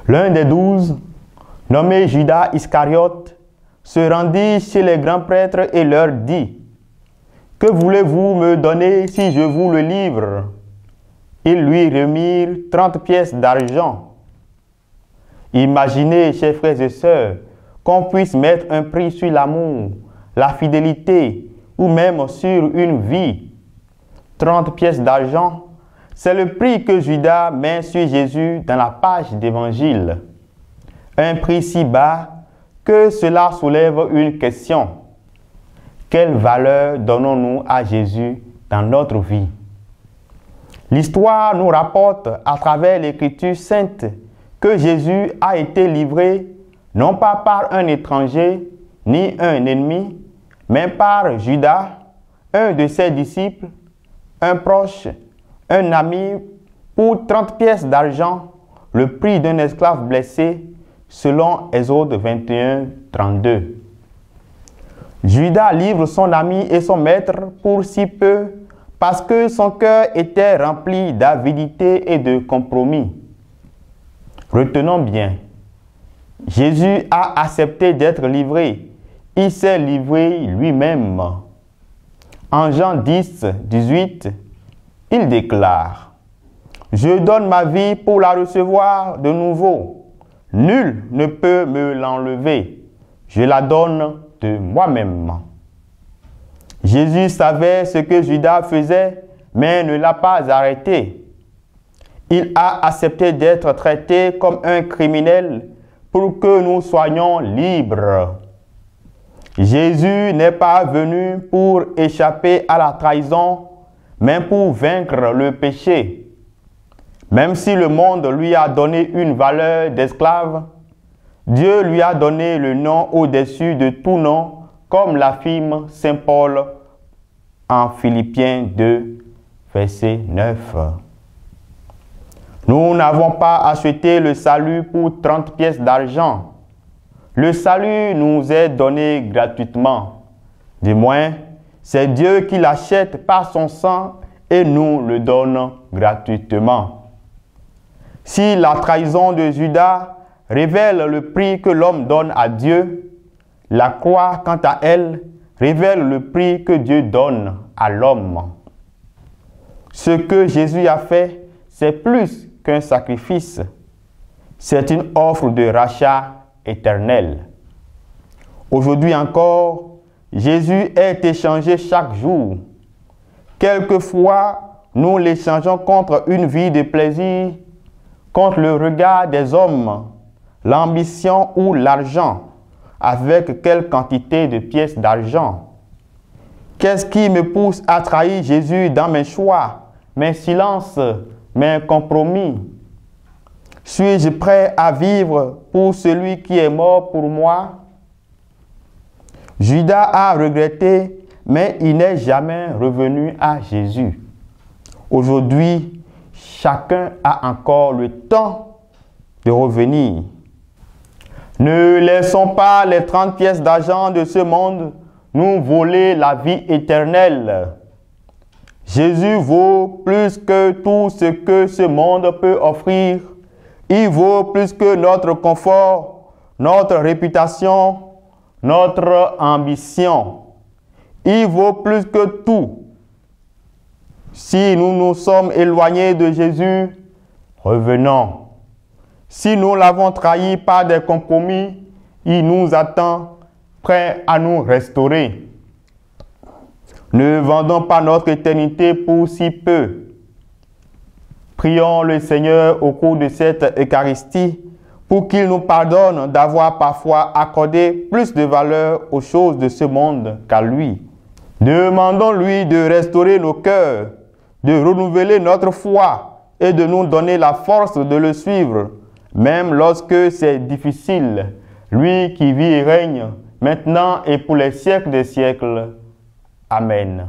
L'un des 12, nommé Judas Iscariote, se rendit chez les grands prêtres et leur dit: « Que voulez-vous me donner si je vous le livre ?» Ils lui remirent 30 pièces d'argent. Imaginez, chers frères et sœurs, qu'on puisse mettre un prix sur l'amour, la fidélité ou même sur une vie. 30 pièces d'argent, c'est le prix que Judas met sur Jésus dans la page d'évangile. Un prix si bas que cela soulève une question. Quelle valeur donnons-nous à Jésus dans notre vie? L'histoire nous rapporte à travers l'Écriture sainte que Jésus a été livré non pas par un étranger ni un ennemi, mais par Judas, un de ses disciples, un proche, un ami, pour 30 pièces d'argent, le prix d'un esclave blessé, selon Exode 21, 32. Judas livre son ami et son maître pour si peu, parce que son cœur était rempli d'avidité et de compromis. Retenons bien, Jésus a accepté d'être livré. Il s'est livré lui-même. En Jean 10, 18, il déclare: « Je donne ma vie pour la recevoir de nouveau. Nul ne peut me l'enlever. Je la donne de moi-même. » Jésus savait ce que Judas faisait, mais ne l'a pas arrêté. Il a accepté d'être traité comme un criminel pour que nous soyons libres. Jésus n'est pas venu pour échapper à la trahison, mais pour vaincre le péché. Même si le monde lui a donné une valeur d'esclave, Dieu lui a donné le nom au-dessus de tout nom, comme l'affirme saint Paul en Philippiens 2, verset 9. Nous n'avons pas acheté le salut pour 30 pièces d'argent. Le salut nous est donné gratuitement. Du moins, c'est Dieu qui l'achète par son sang et nous le donne gratuitement. Si la trahison de Judas révèle le prix que l'homme donne à Dieu, la croix, quant à elle, révèle le prix que Dieu donne à l'homme. Ce que Jésus a fait, c'est plus qu'un sacrifice. C'est une offre de rachat éternel. Aujourd'hui encore, Jésus est échangé chaque jour. Quelquefois, nous l'échangeons contre une vie de plaisir, contre le regard des hommes, l'ambition ou l'argent. Avec quelle quantité de pièces d'argent? Qu'est-ce qui me pousse à trahir Jésus dans mes choix, mes silences, mes compromis? Suis-je prêt à vivre pour celui qui est mort pour moi? Judas a regretté, mais il n'est jamais revenu à Jésus. Aujourd'hui, chacun a encore le temps de revenir. Ne laissons pas les 30 pièces d'argent de ce monde nous voler la vie éternelle. Jésus vaut plus que tout ce que ce monde peut offrir. Il vaut plus que notre confort, notre réputation, notre ambition. Il vaut plus que tout. Si nous nous sommes éloignés de Jésus, revenons. Si nous l'avons trahi par des compromis, il nous attend, prêt à nous restaurer. Ne vendons pas notre éternité pour si peu. Prions le Seigneur au cours de cette Eucharistie pour qu'il nous pardonne d'avoir parfois accordé plus de valeur aux choses de ce monde qu'à lui. Demandons-lui de restaurer nos cœurs, de renouveler notre foi et de nous donner la force de le suivre, même lorsque c'est difficile, lui qui vit et règne, maintenant et pour les siècles des siècles. Amen.